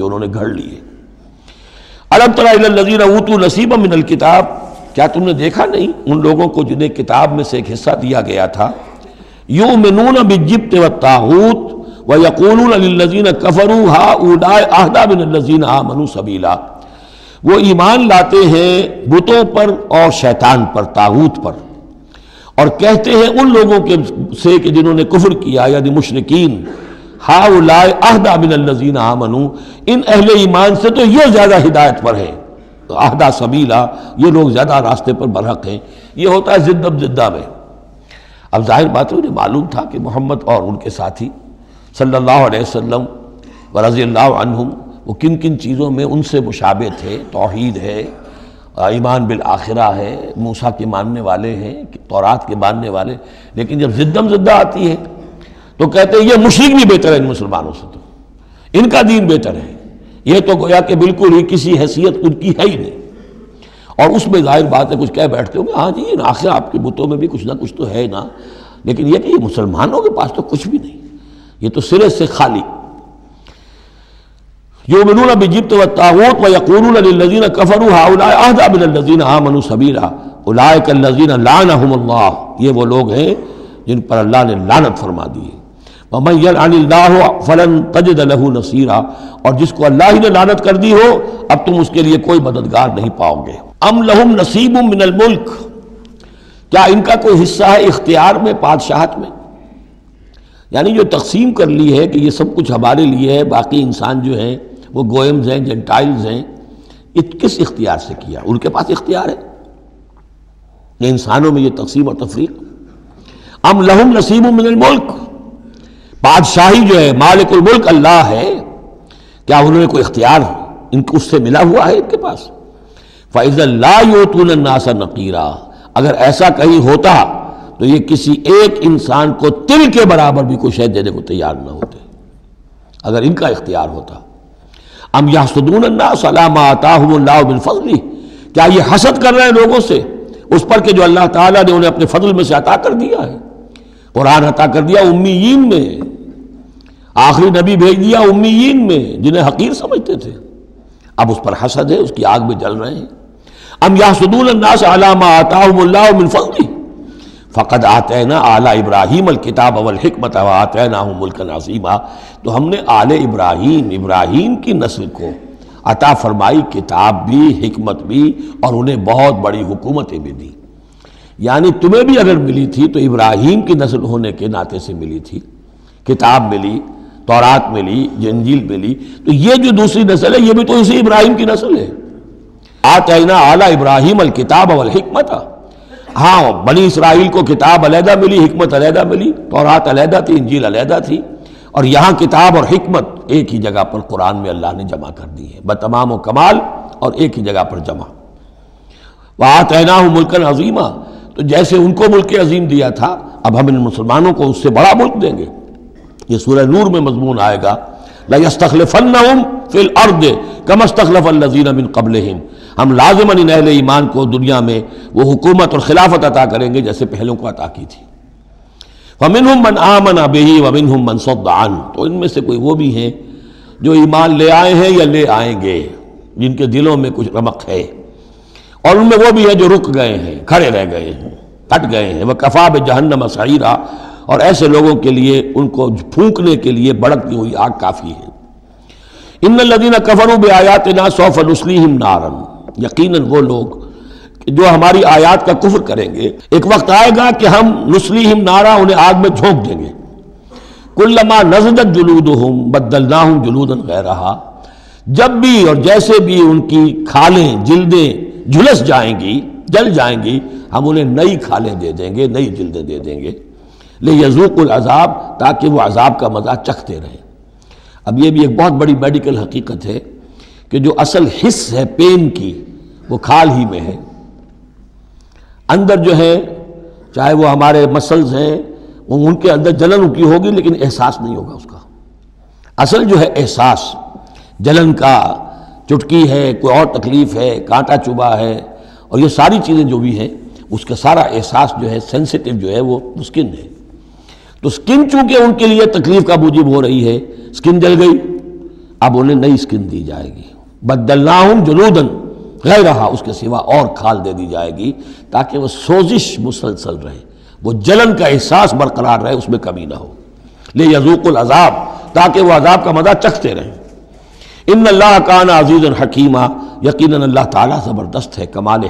جو انہوں نے گھڑ لیے۔ الم تر الی الذین اوتوا نصیبا من الکتاب، کیا تم نے دیکھا نہیں ان لوگوں کو جنہیں کتاب میں سے ایک حصہ دیا گیا تھا، یؤمنون بالجبت والطاغوت ویقولون للذین کفروا ہؤلاء اہدی من الذین آمنوا سبیلا، وہ ایمان لاتے ہیں بتوں پر اور شیطان پر، طاغوت پر، اور کہتے ہیں ان لوگوں کے سے کہ جنہوں نے کفر کیا یعنی مشرکین، ہؤلاء اہدی من الذین آمنوا، ان اہل ایمان سے تو یہ زیادہ ہدایت پر ہیں، اہدی سبیلا، یہ لوگ زیادہ راستے پر برحق ہیں۔ یہ ہوتا ہے زدہ زدہ میں۔ اب ظاہر بات ہے انہیں معلوم تھا کہ محمد اور ان کے ساتھی صلی اللہ علیہ وسلم ورضی اللہ عنہم وہ کن کن چیزوں میں ان سے مشابہ تھے، توحید ہے، ایمان بالآخرہ ہے، موسیٰ کے ماننے والے ہیں، تورات کے ماننے والے، لیکن جب زدم زدہ آتی ہے تو کہتے ہیں یہ مشرک بھی بہتر ہے ان مسلمانوں سے، تو ان کا دین بہتر ہے، یہ تو گویا کہ بالکل ہی کسی حیثیت ان کی ہے ہی نہیں۔ اور اس میں ظاہر بات ہے کچھ کہہ بیٹھتے ہوں گے ہاں جی آخر آپ کے بتوں میں بھی کچھ نہ کچھ تو ہے نا، لیکن یہ کہ یہ مسلمانوں کے پاس تو کچھ بھی نہیں، یہ تو سرے سے خالی۔ یؤمنون بالجبت والطاغوت ویقولون للذین کفروا ہؤلاء اہدی من الذین آمنوا سبیلا اولئک الذین لعنہم اللہ، یہ وہ لوگ ہیں جن پر اللہ نے لعنت فرما دی ہے۔ ومن یلعن اللہ فلن تجد له نصیرا، اور جس کو اللہ ہی نے لعنت کر دی ہو اب تم اس کے لیے کوئی مددگار نہیں پاؤ گے۔ ام لہم نصیب من الملک، کیا ان کا کوئی حصہ ہے اختیار میں، بادشاہت میں؟ یعنی جو تقسیم کر لی ہے کہ یہ سب کچھ ہمارے لیے ہے، باقی انسان جو ہیں وہ گوئمز ہیں، جنٹائلز ہیں، یہ کس اختیار سے کیا؟ ان کے پاس اختیار ہے یہ انسانوں میں یہ تقسیم اور تفریق۔ ام لہم نصیب من الملک، بادشاہی جو ہے مالک الملک اللہ ہے، کیا انہوں نے کوئی اختیار ان کو اس سے ملا ہوا ہے ان کے پاس؟ فَإِذَا لَا يُؤْتُونَ النَّاسَ نَقِيرًا، اگر ایسا کہیں ہوتا تو یہ کسی ایک انسان کو تل کے برابر بھی کوئی شے دینے کو تیار نہ ہوتے اگر ان کا اختیار ہوتا۔ ام یحسدون الناس علی ما آتاہم اللہ من فضلہ، کیا یہ حسد کر رہے ہیں لوگوں سے اس پر کہ جو اللہ تعالیٰ نے انہیں اپنے فضل میں سے عطا کر دیا ہے؟ قرآن عطا کر دیا امیین میں، آخری نبی بھیج دیا امیین میں جنہیں حقیر سمجھتے تھے، اب اس پر حسد ہے، اس کی آگ میں جل رہے ہیں۔ ام یحسدون الناس علی ما آتاہم اللہ من فضلہ فقد آتینا آل ابراہیم الکتاب والحکمت وآتیناہم ملکا عظیما، تو ہم نے آل ابراہیم کی نسل کو عطا فرمائی کتاب بھی، حکمت بھی، اور انہیں بہت بڑی حکومتیں بھی دی۔ یعنی تمہیں بھی اگر ملی تھی تو ابراہیم کی نسل ہونے کے ناطے سے ملی تھی، کتاب ملی، تورات ملی، انجیل ملی، تو یہ جو دوسری نسل ہے یہ بھی تو اسی ابراہیم کی نسل ہے۔ آتینا آل ابراہیم الکتاب والحکمت، ہاں بنی اسرائیل کو کتاب علیحدہ ملی، حکمت علیحدہ ملی، تورات علیحدہ تھی، انجیل علیحدہ تھی، اور یہاں کتاب اور حکمت ایک ہی جگہ پر قرآن میں اللہ نے جمع کر دی ہے بتمام و کمال، اور ایک ہی جگہ پر جمع۔ وَآتَيْنَاهُ مُلْكًا عَظِيمًا، تو جیسے ان کو ملک عظیم دیا تھا اب ہم ان مسلمانوں کو اس سے بڑا ملک دیں گے۔ یہ سورہ نور میں مضمون آئے گا لَيَسْتَخْلِفَنَّهُمْ فِي الْأَرْضِ كَمَا اسْتَخْلَفَ الَّذِينَ مِن قَبْلِهِمْ، ہم لازماً ان اہل ایمان کو دنیا میں وہ حکومت اور خلافت عطا کریں گے جیسے پہلوں کو عطا کی تھی۔ فَمِنْهُمْ مَنْ آمَنَ بِهِ وَمِنْهُمْ مَنْ صَدَّ عَنْهُ، تو ان میں سے کوئی وہ بھی ہیں جو ایمان لے آئے ہیں یا لے آئیں گے، جن کے دلوں میں کچھ رمق ہے، اور ان میں وہ بھی ہیں جو رک گئے ہیں، کھڑے رہ گئے ہیں، ہٹ گئے ہیں۔ وَكَفَى بِجَهَنَّمَ سَعِيرًا، اور ایسے لوگوں کے لیے ان کو پھونکنے کے لیے بڑکتی ہوئی آگ کافی ہے۔ ان الذین کفروا بآیاتنا سوف نصلیہم نارا، یقیناً وہ لوگ جو ہماری آیات کا کفر کریں گے ایک وقت آئے گا کہ ہم نصلیہم نارا، انہیں آگ میں جھونک دیں گے۔ کلما نضجت جلودہم بدلناہم جلودا غیرہا، جب بھی اور جیسے بھی ان کی کھالیں جلدیں جھلس جائیں گی، جل جائیں گی، ہم انہیں نئی کھالیں دے دیں گے، نئی جلدیں دے دیں گے، لِيَذُوقُوا الْعَذَابَ، تاکہ وہ عذاب کا مزہ چکھتے رہیں۔ اب یہ بھی ایک بہت بڑی میڈیکل حقیقت ہے کہ جو اصل حس ہے پین کی وہ کھال ہی میں ہے، اندر جو ہے چاہے وہ ہمارے مسلز ہیں وہ ان کے اندر جلن کی ہوگی لیکن احساس نہیں ہوگا اس کا۔ اصل جو ہے احساس جلن کا، چٹکی ہے، کوئی اور تکلیف ہے، کانٹا چبھا ہے، اور یہ ساری چیزیں جو بھی ہیں اس کا سارا احساس جو ہے سینسیٹیو جو ہے وہ سکن ہے۔ تو سکن چونکہ ان کے لیے تکلیف کا موجب ہو رہی ہے، سکن جل گئی، اب انہیں نئی اسکن دی جائے گی، بدلناہم جلودن غیرہا، اس کے سوا اور کھال دے دی جائے گی تاکہ وہ سوزش مسلسل رہے، وہ جلن کا احساس برقرار رہے، اس میں کمی نہ ہو، لیذوقوا العذاب، تاکہ وہ عذاب کا مزہ چکھتے رہیں۔ ان اللہ کان عزیزا حکیما، یقیناً اللہ تعالیٰ زبردست ہے، کمال